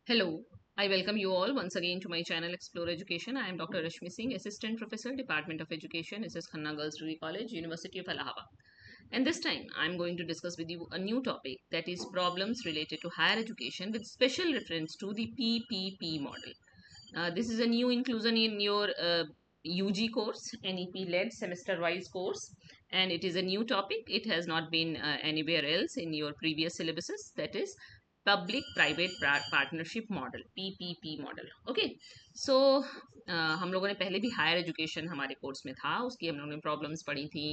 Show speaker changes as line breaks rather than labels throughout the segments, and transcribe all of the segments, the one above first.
Hello, I welcome you all once again to my channel Explore Education. I am Dr. Rashmi Singh, Assistant Professor, Department of Education, SS Khanna Girls Degree College, University of Allahabad. And this time I am going to discuss with you a new topic, that is problems related to higher education with special reference to the PPP model. This is a new inclusion in your UG course, NEP led semester wise course, and it is a new topic. It has not been anywhere else in your previous syllabuses, that is public private partnership model PPP model. Okay, so हम लोगों ने पहले भी higher education हमारे course में था, उसकी हम लोगों ने प्रॉब्लम्स पढ़ी थी,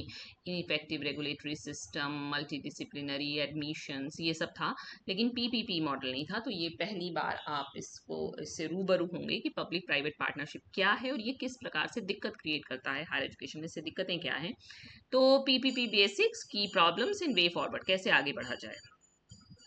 ineffective regulatory system, multi disciplinary admissions, ये सब था, लेकिन PPP मॉडल नहीं था. तो ये पहली बार आप इससे रूबरू होंगे कि पब्लिक प्राइवेट पार्टनरशिप क्या है और ये किस प्रकार से दिक्कत क्रिएट करता है हायर एजुकेशन में, इससे दिक्कतें क्या हैं. तो PPP बेसिक्स की प्रॉब्लम्स इन वे फॉरवर्ड, कैसे आगे बढ़ा जाए,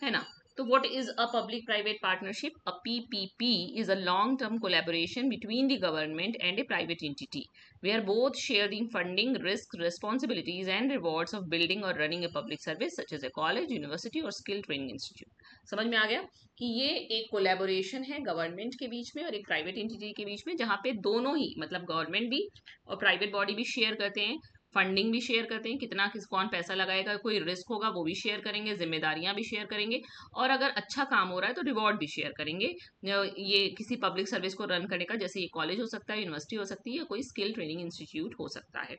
है ना. So what is a public-private partnership? A PPP is a long-term collaboration between the government and a private entity, where both share the funding, risks, responsibilities, and rewards of building or running a public service such as a college, university or skill training institute. समझ में आ गया कि ये एक collaboration है government के बीच में और एक प्राइवेट एंटिटी के बीच में, जहाँ पे दोनों ही मतलब गवर्नमेंट भी और प्राइवेट बॉडी भी शेयर करते हैं, फंडिंग भी शेयर करते हैं, कितना किस कौन पैसा लगाएगा, कोई रिस्क होगा वो भी शेयर करेंगे, जिम्मेदारियां भी शेयर करेंगे, और अगर अच्छा काम हो रहा है तो रिवॉर्ड भी शेयर करेंगे. ये किसी पब्लिक सर्विस को रन करने का, जैसे ये कॉलेज हो सकता है, यूनिवर्सिटी हो सकती है, या कोई स्किल ट्रेनिंग इंस्टीट्यूट हो सकता है.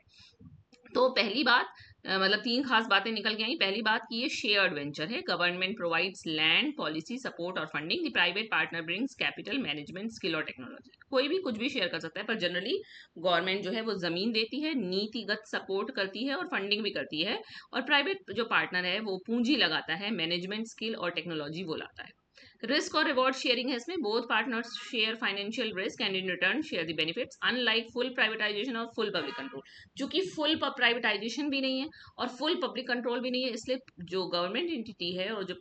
तो पहली बात मतलब तीन खास बातें निकल के आई. पहली बात कि ये शेयर्ड वेंचर है. Government provides land, policy support और funding. The private partner brings capital, management, skill और टेक्नोलॉजी. कोई भी कुछ भी शेयर कर सकता है, पर जनरली गवर्नमेंट जो है वो जमीन देती है, नीतिगत सपोर्ट करती है और फंडिंग भी करती है, और प्राइवेट जो पार्टनर है वो पूंजी लगाता है, मैनेजमेंट, स्किल और टेक्नोलॉजी वो लाता है. रिस्क और रिवॉर्ड शेयरिंग है इसमें. Both partners share financial risk and in return share the benefits, unlike full privatisation और फुल पब्लिक कंट्रोल. चूंकि फुल प्राइवेटाइजेशन भी नहीं है और फुल पब्लिक कंट्रोल भी नहीं है, इसलिए जो गवर्नमेंट एंटिटी है और जो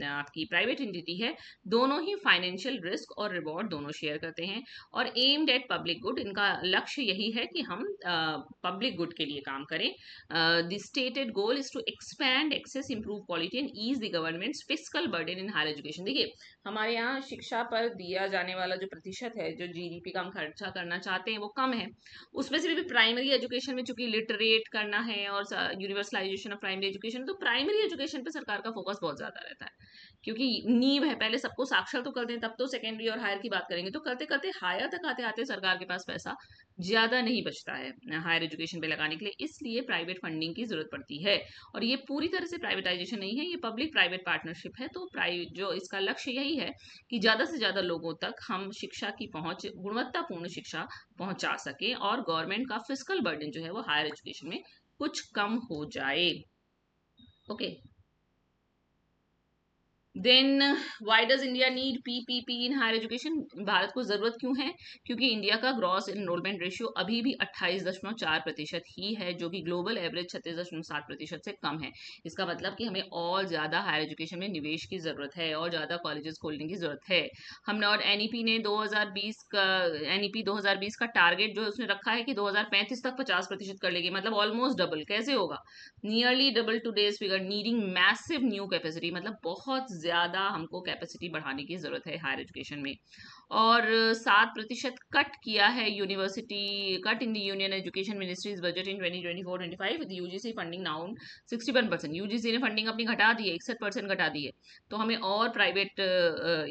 आपकी प्राइवेट एंटिटी है, दोनों ही फाइनेंशियल रिस्क और रिवॉर्ड दोनों शेयर करते हैं, और एम्ड एट पब्लिक गुड. इनका लक्ष्य यही है कि हम पब्लिक गुड के लिए काम करें. The stated goal is to expand access, improve quality and ease the government fiscal burden in higher education. देखिए, हमारे यहाँ शिक्षा पर दिया जाने वाला जो प्रतिशत है, जो जीडीपी का हम खर्चा करना चाहते हैं, वो कम है. उसमें से भी प्राइमरी एजुकेशन में चूंकि लिटरेट करना है और यूनिवर्सलाइजेशन ऑफ प्राइमरी एजुकेशन, तो प्राइमरी एजुकेशन पे सरकार का फोकस बहुत ज्यादा रहता है, क्योंकि नींव है. पहले सबको साक्षर तो कर दें, तब तो सेकेंडरी और हायर की बात करेंगे. तो करते करते हायर तक आते आते सरकार के पास पैसा ज्यादा नहीं बचता है हायर एजुकेशन पे लगाने के लिए, इसलिए प्राइवेट फंडिंग की जरूरत पड़ती है. और ये पूरी तरह से प्राइवेटाइजेशन नहीं है, ये पब्लिक प्राइवेट पार्टनरशिप है. तो जो इसका लक्ष्य यही है कि ज्यादा से ज्यादा लोगों तक हम शिक्षा की पहुंच, गुणवत्तापूर्ण शिक्षा पहुंचा सके, और गवर्नमेंट का फिस्कल बर्डन जो है वो हायर एजुकेशन में कुछ कम हो जाए. Okay, then why does India need PPP in higher education? भारत को जरूरत क्यों है? क्योंकि इंडिया का ग्रॉस एनरोलमेंट रेशियो अभी भी 28.4% ही है, जो कि ग्लोबल एवरेज 36.7% से कम है. इसका मतलब कि हमें और ज्यादा हायर एजुकेशन में निवेश की जरूरत है, और ज्यादा कॉलेजेस खोलने की जरूरत है. हमने और एनईपी ने 2020 का एनईपी 2020 का टारगेट जो है उसने रखा है कि 2035 तक 50% कर लेगी, मतलब ऑलमोस्ट डबल. कैसे होगा? Nearly double today's figure, needing massive new capacity, मतलब बहुत ज्यादा हमको कैपेसिटी बढ़ाने की जरूरत है हायर एजुकेशन में. और 7% कट किया है university, cut in the union education ministries budget in 2024-25 with UGC funding now 61%. UGC ने फंडिंग अपनी घटा दी है, 61% घटा दी है. तो हमें और प्राइवेट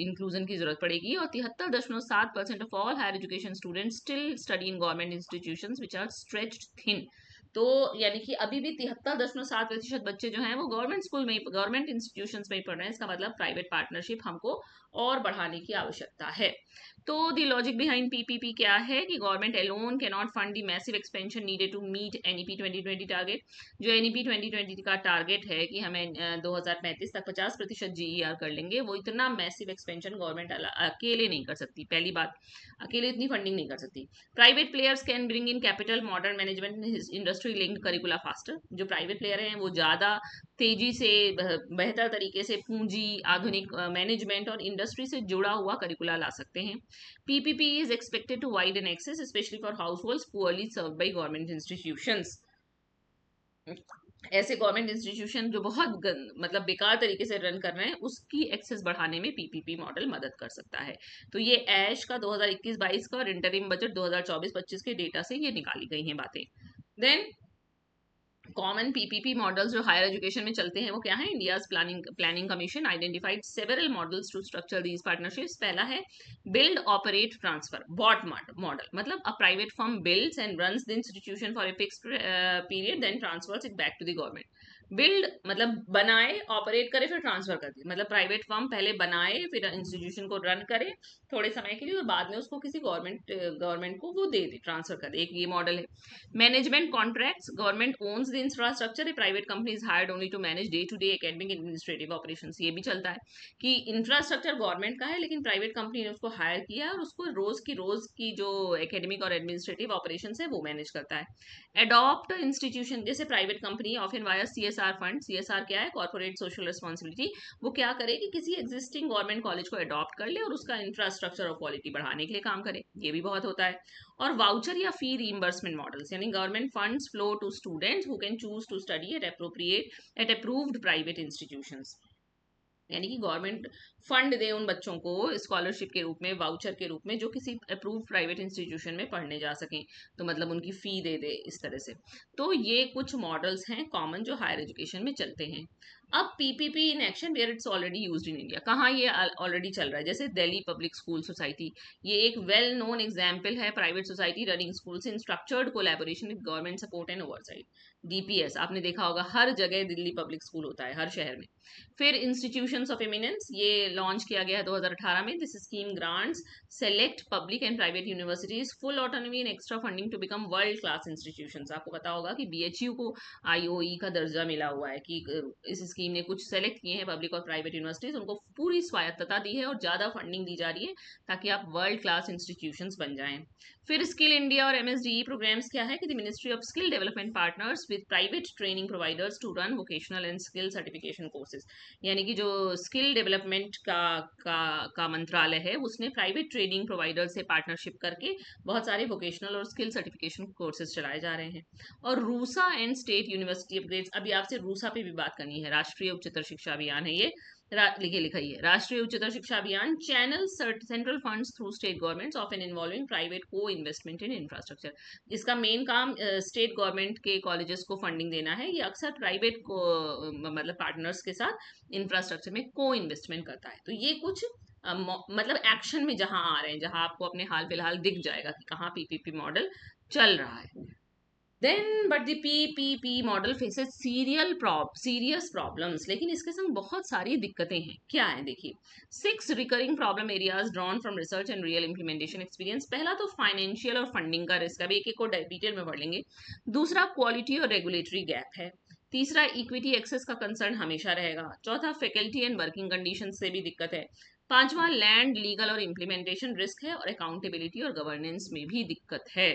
इंक्लूजन की जरूरत पड़ेगी. और 73.7% of all higher education students still study in government institutions which are stretched thin. तो यानी कि अभी भी 73.7% बच्चे जो हैं वो गवर्नमेंट स्कूल में ही, गवर्नमेंट इंस्टीट्यूशन में ही पढ़ रहे हैं. इसका मतलब प्राइवेट पार्टनरशिप हमको और बढ़ाने की आवश्यकता है. तो द लॉजिक बिहाइंड PPP क्या है कि government alone can not fund the massive expansion needed to meet NEP 2020 target. जो NEP 2020 का टारगेट है कि हमें 2035 तक 50% GER कर लेंगे, वो इतना मैसिव एक्सपेंशन गवर्नमेंट अकेले नहीं कर सकती. पहली बात, अकेले इतनी फंडिंग नहीं कर सकती. Private players can bring in capital, modern management, industry linked करिकुला faster. जो प्राइवेट प्लेयर हैं वो ज़्यादा तेजी से बेहतर तरीके से पूंजी, आधुनिक मैनेजमेंट और इंडस्ट्री से जुड़ा हुआ करिकुला ला सकते हैं. PPP is expected to widen access specially for households poorly served by government institutions. ऐसे गवर्नमेंट इंस्टीट्यूशन जो बहुत मतलब बेकार तरीके से रन कर रहे हैं, उसकी एक्सेस बढ़ाने में पीपीपी मॉडल मदद कर सकता है। तो ये ऐश का 2021-22 का और इंटरिम बजट 2024-25 के डेटा से ये निकाली गई हैं बातें। देन कॉमन पीपीपी मॉडल्स जो हायर एजुकेशन में चलते हैं वो क्या है? India's planning commission identified several models to structure these partnerships. पहला है build operate transfer BOT model, मतलब a private firm builds and runs the institution for a fixed period then transfers it back to the government. Build मतलब बनाए, operate करे, फिर transfer कर दे, मतलब private firm पहले बनाए, फिर इंस्टीट्यूशन को रन करे थोड़े समय के लिए, और बाद में उसको किसी गवर्नमेंट को वो दे दे, ट्रांसफर कर दे। एक ये मॉडल है। Management contracts, government owns the infrastructure, a private company is hired only to manage day to day academic administrative operations. ये भी चलता है कि इंफ्रास्ट्रक्चर गवर्नमेंट का है, लेकिन प्राइवेट कंपनी ने उसको हायर किया है और उसको रोज की जो एकेडमिक और एडमिनिस्ट्रेटिव ऑपरेशंस है वो मैनेज करता है। एडॉप्ट इंस्टीट्यूशन, जैसे private company often via CSR fund. CSR क्या है? Corporate social responsibility. वो क्या करे कि किसी एग्जिस्टिंग गवर्नमेंट कॉलेज को अडॉप्ट कर ले और उसका इंफ्रास्ट्रक्चर और क्वालिटी बढ़ाने के लिए काम करे। ये भी बहुत होता है। और वाउचर या फी रीइंबर्समेंट मॉडल्स, यानी government funds flow to students who can choose to study at approved private institutions, यानी कि गवर्नमेंट फंड दे उन बच्चों को स्कॉलरशिप के रूप में, वाउचर के रूप में, जो किसी अप्रूव प्राइवेट इंस्टीट्यूशन में पढ़ने जा सकें, तो मतलब उनकी फी दे दे इस तरह से। तो ये कुछ मॉडल्स हैं कॉमन जो हायर एजुकेशन में चलते हैं। अब PPP in action where it's already used in India, कहाँ ये ऑलरेडी चल रहा है? जैसे दिल्ली पब्लिक स्कूल सोसाइटी, ये एक वेल नोन एग्जाम्पल है। Private society running schools in structured collaboration with government support and oversight. DPS आपने देखा होगा, हर जगह दिल्ली पब्लिक स्कूल होता है, हर शहर में। फिर इंस्टीट्यूशंस ऑफ एमिनेंस, ये लॉन्च किया गया है 2018 में। This scheme grants select public and private universities full autonomy and extra funding to become world class institutions. आपको पता होगा कि बीएचयू को आईओई का दर्जा मिला हुआ है, कि इस स्कीम ने कुछ सेलेक्ट किए हैं पब्लिक और प्राइवेट यूनिवर्सिटीज, उनको पूरी स्वायत्तता दी है और ज्यादा फंडिंग दी जा रही है ताकि आप वर्ल्ड क्लास इंस्टीट्यूशंस बन जाएं। फिर स्किल इंडिया और एमएसडीई प्रोग्राम्स क्या है? कि the ministry of skill development partners with private training providers to run vocational and skill certification courses, यानी कि जो स्किल डेवलपमेंट का मंत्रालय है, उसने प्राइवेट ट्रेनिंग प्रोवाइडर से पार्टनरशिप करके बहुत सारे वोकेशनल और स्किल सर्टिफिकेशन कोर्सेज चलाए जा रहे हैं। और RUSA and state university upgrades, अभी आपसे रूसा पे भी बात करनी है। राष्ट्रीय उच्चतर शिक्षा अभियान है ये, लिखे लिखा ही है। राष्ट्रीय उच्चतर शिक्षा अभियान channel central funds through state governments often involving private को इन्वेस्टमेंट इन इंफ्रास्ट्रक्चर। इसका मेन काम स्टेट गवर्नमेंट के कॉलेजेस को फंडिंग देना है। ये अक्सर प्राइवेट को मतलब पार्टनर्स के साथ इंफ्रास्ट्रक्चर में को इन्वेस्टमेंट करता है। तो ये कुछ मतलब एक्शन में जहां आ रहे हैं, जहां आपको अपने हाल फिलहाल दिख जाएगा कि कहाँ पीपीपी मॉडल चल रहा है। Then but the PPP model faces serious problems, लेकिन इसके संग बहुत सारी दिक्कतें हैं। क्या है? देखिए, 6 recurring problem areas drawn from research and real implementation experience. पहला तो फाइनेंशियल और फंडिंग का रिस्क, अभी एक एक को डिटेल में पढ़ लेंगे। दूसरा क्वालिटी और रेगुलेटरी गैप है। तीसरा इक्विटी एक्सेस का कंसर्न हमेशा रहेगा। चौथा फैकल्टी एंड वर्किंग कंडीशन से भी दिक्कत है। पांचवा लैंड लीगल और इम्प्लीमेंटेशन रिस्क है, और अकाउंटेबिलिटी और गवर्नेंस में भी दिक्कत है।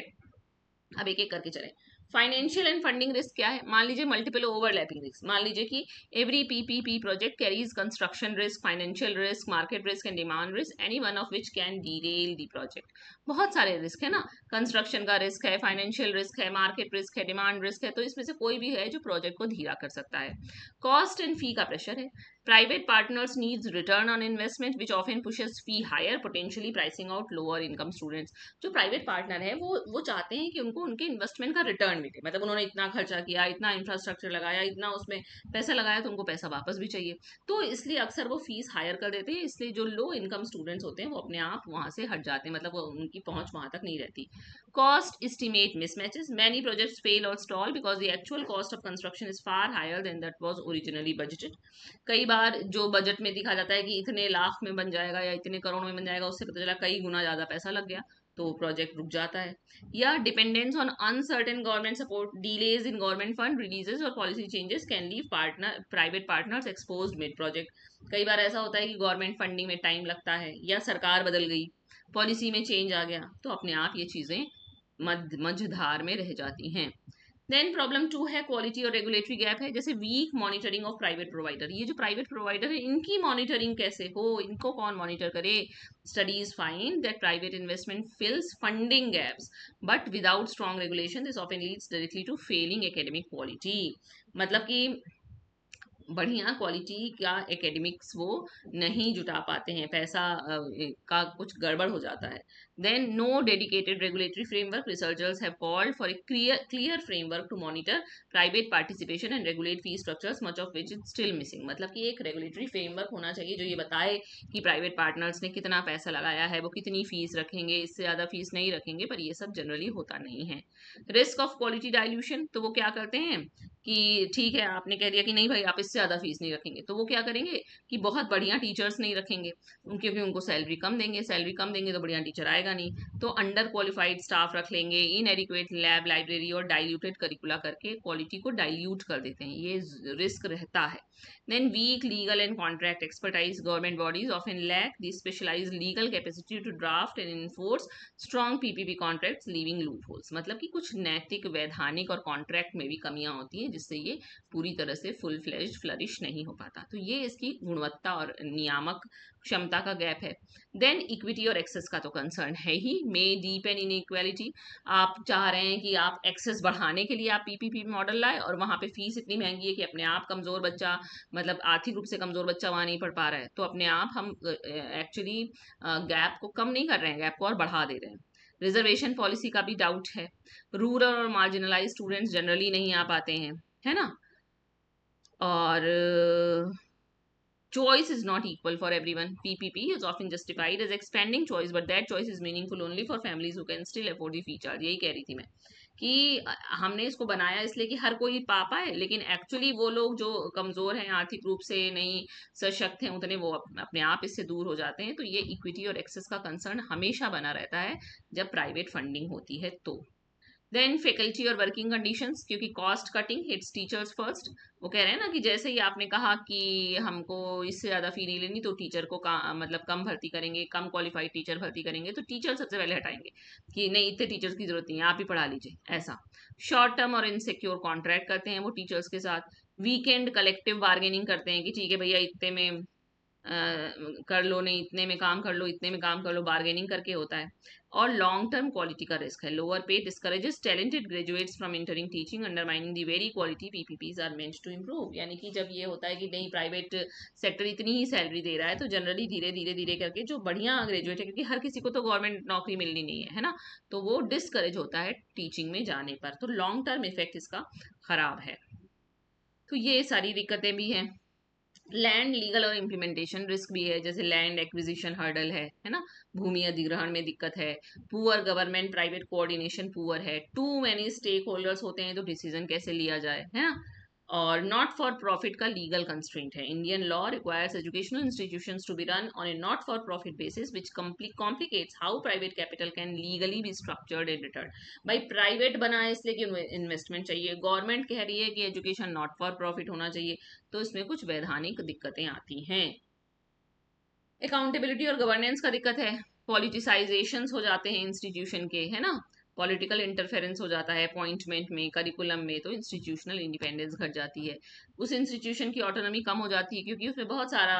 अब एक एक करके चले। फाइनेंशियल एंड फंडिंग रिस्क क्या है? मान लीजिए मल्टीपल ओवरलैपिंग रिस्क, मान लीजिए कि every PPP project carries construction risk, financial risk, market risk and demand risk, any one of which can derail the project. बहुत सारे रिस्क है ना, कंस्ट्रक्शन का रिस्क है, फाइनेंशियल रिस्क है, मार्केट रिस्क है, डिमांड रिस्क है, तो इसमें से कोई भी है जो प्रोजेक्ट को धीरा कर सकता है। कॉस्ट एंड फी का प्रेशर है। Private partners needs return on investment which often pushes fee higher, potentially pricing out lower income students. जो प्राइवेट पार्टनर है वो चाहते हैं कि उनको उनके इन्वेस्टमेंट का रिटर्न मिले, मतलब उन्होंने इतना खर्चा किया, इतना इंफ्रास्ट्रक्चर लगाया, इतना उसमें पैसा लगाया, तो उनको पैसा वापस भी चाहिए। तो इसलिए अक्सर वो फीस हायर कर देते हैं, इसलिए जो लो इनकम स्टूडेंट्स होते हैं वो अपने आप वहां से हट जाते हैं, मतलब उनकी पहुंच वहां तक नहीं रहती। Cost estimate mismatches, many projects fail और stall because the actual cost of construction is far higher than that was originally budgeted. कई बार जो बजट में दिखा जाता है कि इतने लाख में बन जाएगा या इतने करोड़ में बन जाएगा, उससे पता चला कई गुना ज्यादा पैसा लग गया, तो प्रोजेक्ट रुक जाता है। या dependence on uncertain government support, delays in government fund releases और policy changes can leave private partners exposed mid project. कई बार ऐसा होता है कि गवर्नमेंट फंडिंग में टाइम लगता है, या सरकार बदल गई, पॉलिसी में चेंज आ गया, तो अपने आप ये चीजें मझधार में रह जाती हैं। देन प्रॉब्लम 2 है क्वालिटी और रेगुलेटरी गैप है, जैसे weak monitoring of private provider. ये जो प्राइवेट प्रोवाइडर है, इनकी मॉनिटरिंग कैसे हो, इनको कौन मॉनिटर करे? Studies find that private investment fills funding gaps, but without strong regulation this often leads directly to falling academic quality. मतलब कि बढ़िया क्वालिटी का एकेडमिक्स वो नहीं जुटा पाते हैं, पैसा का कुछ गड़बड़ हो जाता है। Then no dedicated regulatory framework, researchers have called for a clear framework to monitor private participation and regulate fee structures, much of which is still missing. मतलब कि एक रेगुलेटरी फ्रेमवर्क होना चाहिए जो ये बताए कि प्राइवेट पार्टनर्स ने कितना पैसा लगाया है, वो कितनी फीस रखेंगे, इससे ज़्यादा फीस नहीं रखेंगे, पर ये सब जनरली होता नहीं है। रिस्क ऑफ क्वालिटी डाइल्यूशन, तो वो क्या करते हैं कि ठीक है आपने कह दिया कि नहीं भाई आप इससे ज़्यादा फीस नहीं रखेंगे, तो वो क्या करेंगे कि बहुत बढ़िया टीचर्स नहीं रखेंगे, क्योंकि उनको सैलरी कम देंगे, सैलरी कम देंगे तो बढ़िया टीचर आएगा नहीं, तो अंडर क्वालिफाइड स्टाफ रख लेंगे, इनएडिक्वेट लैब लाइब्रेरी और डाइल्यूटेड करिकुला करके क्वालिटी को डाइल्यूट कर देते हैं, ये रिस्क रहता है। Then weak legal and contract expertise, government bodies often lack the specialised legal capacity to draft and enforce strong PPP contracts, leaving loopholes. मतलब कि कुछ नैतिक, वैधानिक और कॉन्ट्रैक्ट में भी कमियां होती हैं, जिससे ये पूरी तरह से फुल फ्लेज फ्लरिश नहीं हो पाता। तो ये इसकी गुणवत्ता और नियामक क्षमता का गैप है। देन इक्विटी और एक्सेस का तो कंसर्न है ही, मे डीप एंड इनइक्वालिटी। आप चाह रहे हैं कि आप एक्सेस बढ़ाने के लिए आप पीपीपी मॉडल लाए, और वहां पे फीस इतनी महंगी है कि अपने आप कमजोर बच्चा, मतलब आर्थिक रूप से कमजोर बच्चा वहां नहीं पढ़ पा रहा है, तो अपने आप हम एक्चुअली गैप को कम नहीं कर रहे हैं, गैप को और बढ़ा दे रहे हैं। रिजर्वेशन पॉलिसी का भी डाउट है, रूरल और मार्जिनलाइज स्टूडेंट्स जनरली नहीं आ पाते हैं, है ना। और choice is not equal for everyone. PPP is often justified as expanding choice, but that choice is meaningful only for families who can still afford the fee charge. यही कह रही थी मैं कि हमने इसको बनाया इसलिए कि हर कोई पा पाए, लेकिन एक्चुअली वो लोग जो कमजोर हैं, आर्थिक रूप से नहीं सशक्त हैं, उतने वो अपने आप इससे दूर हो जाते हैं। तो ये इक्विटी और एक्सेस का कंसर्न हमेशा बना रहता है जब प्राइवेट फंडिंग होती है। तो देन फैकल्टी और वर्किंग कंडीशंस, क्योंकि cost cutting hits teachers first. वो कह रहे हैं ना कि जैसे ही आपने कहा कि हमको इससे ज़्यादा फी नहीं लेनी, तो टीचर को मतलब कम भर्ती करेंगे, कम क्वालिफाइड टीचर भर्ती करेंगे, तो टीचर सबसे पहले हटाएंगे कि नहीं इतने टीचर्स की जरूरत नहीं है, आप ही पढ़ा लीजिए। ऐसा शॉर्ट टर्म और इनसिक्योर कॉन्ट्रैक्ट करते हैं वो टीचर्स के साथ। वीकेंड कलेक्टिव बार्गेनिंग करते हैं कि ठीक है भैया इतने में कर लो, नहीं इतने में काम कर लो, इतने में काम कर लो, बार्गेनिंग करके होता है। और लॉन्ग टर्म क्वालिटी का रिस्क है, lower pay discourages talented graduates from entering teaching, undermining the very quality PPPs are meant to improve. यानी कि जब ये होता है कि नहीं प्राइवेट सेक्टर इतनी ही सैलरी दे रहा है, तो जनरली धीरे धीरे धीरे करके जो बढ़िया ग्रेजुएट है, क्योंकि हर किसी को तो गवर्नमेंट नौकरी मिलनी नहीं है, है ना, तो वो डिस्करेज होता है टीचिंग में जाने पर, तो लॉन्ग टर्म इफेक्ट इसका खराब है। तो ये सारी दिक्कतें भी हैं। लैंड लीगल और इम्प्लीमेंटेशन रिस्क भी है, जैसे लैंड एक्विजिशन हर्डल है ना, भूमि अधिग्रहण में दिक्कत है। Poor government private coordination poor है, टू मैनी स्टेक होल्डर्स होते हैं तो डिसीजन कैसे लिया जाए, है ना। और नॉट फॉर प्रॉफिट का लीगल कंस्ट्रेंट है, Indian law requires educational institutions to be run on a not for profit basis which complicates how private capital can legally be structured and return. भाई private बना है इसलिए कि investment चाहिए, government कह रही है कि एजुकेशन नॉट फॉर प्रॉफिट होना चाहिए, तो इसमें कुछ वैधानिक दिक्कतें आती हैं। अकाउंटेबिलिटी और गवर्नेंस का दिक्कत है, पॉलिटिसाइजेशन हो जाते हैं इंस्टीट्यूशन के, है ना, पॉलिटिकल इंटरफेरेंस हो जाता है अपॉइंटमेंट में, करिकुलम में, तो इंस्टीट्यूशनल इंडिपेंडेंस घट जाती है, उस इंस्टीट्यूशन की ऑटोनॉमी कम हो जाती है, क्योंकि उसमें बहुत सारा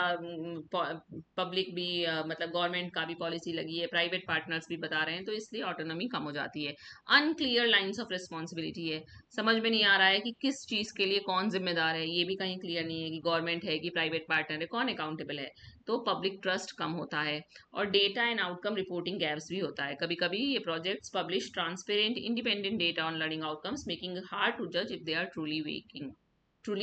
पब्लिक भी मतलब गवर्नमेंट का भी पॉलिसी लगी है, प्राइवेट पार्टनर्स भी बता रहे हैं, तो इसलिए ऑटोनॉमी कम हो जाती है। अनक्लियर लाइंस ऑफ रिस्पॉन्सिबिलिटी है, समझ में नहीं आ रहा है कि किस चीज़ के लिए कौन जिम्मेदार है, ये भी कहीं क्लियर नहीं है कि गवर्नमेंट है कि प्राइवेट पार्टनर है, कौन अकाउंटेबल है, तो पब्लिक ट्रस्ट कम होता है। और data and outcome reporting gaps भी होता है, कभी कभी ये projects publish transparent independent data on learning outcomes, making hard to जज if they are truly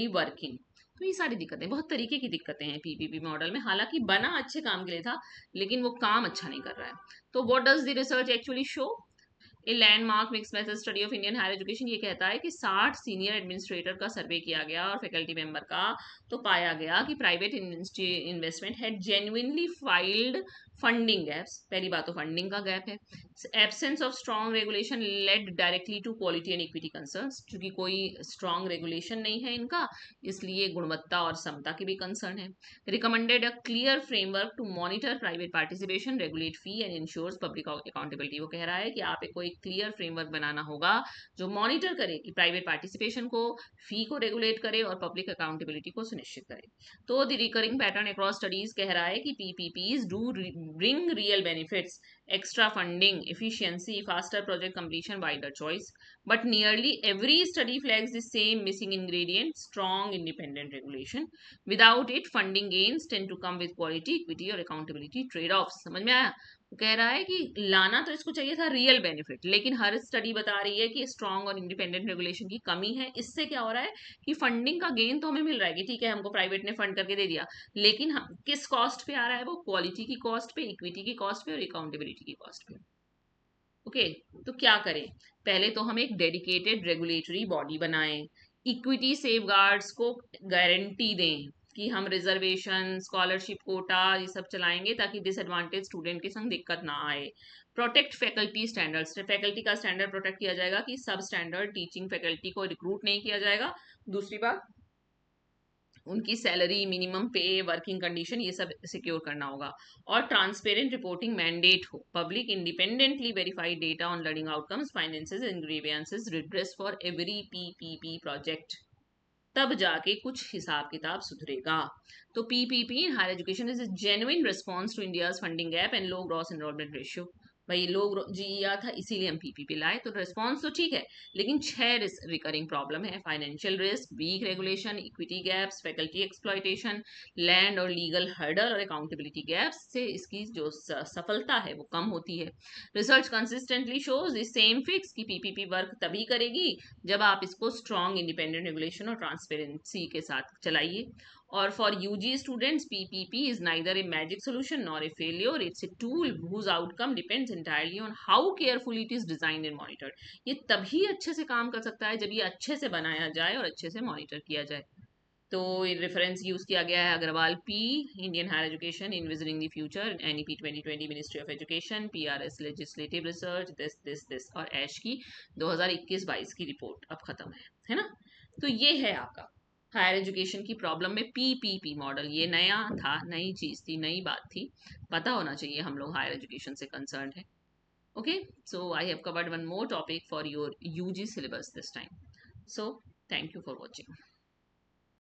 working. तो ये सारी दिक्कतें, बहुत तरीके की दिक्कतें हैं पीपीपी मॉडल में, हालांकि बना अच्छे काम के लिए था, लेकिन वो काम अच्छा नहीं कर रहा है। तो what does the research actually show? A landmark mix method study of Indian higher education ये कहता है कि 60 सीनियर एडमिनिस्ट्रेटर का सर्वे किया गया और फैकल्टी मेंबर का, तो पाया गया कि private investment had genuinely filled funding gaps. पहली बात तो फंडिंग का गैप है। Absence of strong regulation led directly to quality and equity concerns, क्योंकि कोई स्ट्रॉन्ग रेगुलेशन नहीं है इनका, इसलिए गुणवत्ता और समता की भी कंसर्न है। Recommended a clear framework to monitor private participation, regulate fee and ensures public accountability. वो कह रहा है कि आप एक कोई एक क्लियर फ्रेमवर्क बनाना होगा जो मॉनिटर करे कि प्राइवेट पार्टिसिपेशन को, फी को रेगुलेट करे और पब्लिक अकाउंटेबिलिटी को सुनिश्चित करे। तो the recurring pattern across studies कह रहा है कि PPPs do bring real benefits, extra funding, efficiency, faster project completion, wider choice. But nearly every study flags the same missing ingredient: strong independent regulation. Without it, funding gains tend to come with quality, equity और accountability trade-offs. समझ में आया? वो कह रहा है कि लाना तो इसको चाहिए था रियल बेनिफिट, लेकिन हर स्टडी बता रही है कि स्ट्रांग और इंडिपेंडेंट रेगुलेशन की कमी है। इससे क्या हो रहा है कि फंडिंग का गेन तो हमें मिल रहा है कि ठीक है हमको प्राइवेट ने फंड करके दे दिया, लेकिन हम किस कॉस्ट पे आ रहा है? वो क्वालिटी की कॉस्ट पे, इक्विटी की कॉस्ट पे और अकाउंटेबिलिटी की कॉस्ट पे। ओके, तो क्या करें? पहले तो हम एक डेडिकेटेड रेगुलेटरी बॉडी बनाएं, इक्विटी सेफगार्ड्स को गारंटी दें कि हम रिजर्वेशन, स्कॉलरशिप कोटा ये सब चलाएंगे ताकि डिसएडवांटेज स्टूडेंट के संग दिक्कत ना आए। प्रोटेक्ट फैकल्टी स्टैंडर्ड्स, फैकल्टी का स्टैंडर्ड प्रोटेक्ट किया जाएगा कि सब स्टैंडर्ड टीचिंग फैकल्टी को रिक्रूट नहीं किया जाएगा। दूसरी बात, उनकी salary, minimum pay, working condition ये सब सिक्योर करना होगा। और ट्रांसपेरेंट रिपोर्टिंग मैंडेट हो, public independently verified data on learning outcomes, finances and grievances, redress for every PPP project, तब जाके कुछ हिसाब किताब सुधरेगा। तो PPP in higher education is a genuine response to India's funding gap and low gross enrollment ratio। भाई लोग जीया था इसीलिए हम पीपीपी लाए, तो रिस्पॉन्स तो ठीक है, लेकिन 6 रिकरिंग प्रॉब्लम है: financial risk, weak regulation, equity gaps, faculty exploitation, land और लीगल हर्डल और अकाउंटेबिलिटी गैप्स से इसकी जो सफलता है वो कम होती है। Research consistently shows the same fix कि पीपीपी वर्क तभी करेगी जब आप इसको स्ट्रॉन्ग इंडिपेंडेंट रेगुलेशन और ट्रांसपेरेंसी के साथ चलाइए। और for UG students, PPP is neither a magic solution nor a failure, it's a tool whose outcome depends entirely on how carefully it is designed and monitored। ये तभी अच्छे से काम कर सकता है जब ये अच्छे से बनाया जाए और अच्छे से मॉनिटर किया जाए। तो रेफरेंस यूज किया गया है Agarwal P, Indian higher education envisioning the future, NEP 2020, ministry of education, PRS legislative research, this और ऐश की 2021-22 की रिपोर्ट अब खत्म है ना? तो ये है आपका हायर एजुकेशन की प्रॉब्लम में पीपीपी मॉडल। ये नया था, नई चीज थी, नई बात थी, पता होना चाहिए हम लोग हायर एजुकेशन से कंसर्न है। Okay, so I have covered one more topic for your UG syllabus this time. So thank you for watching.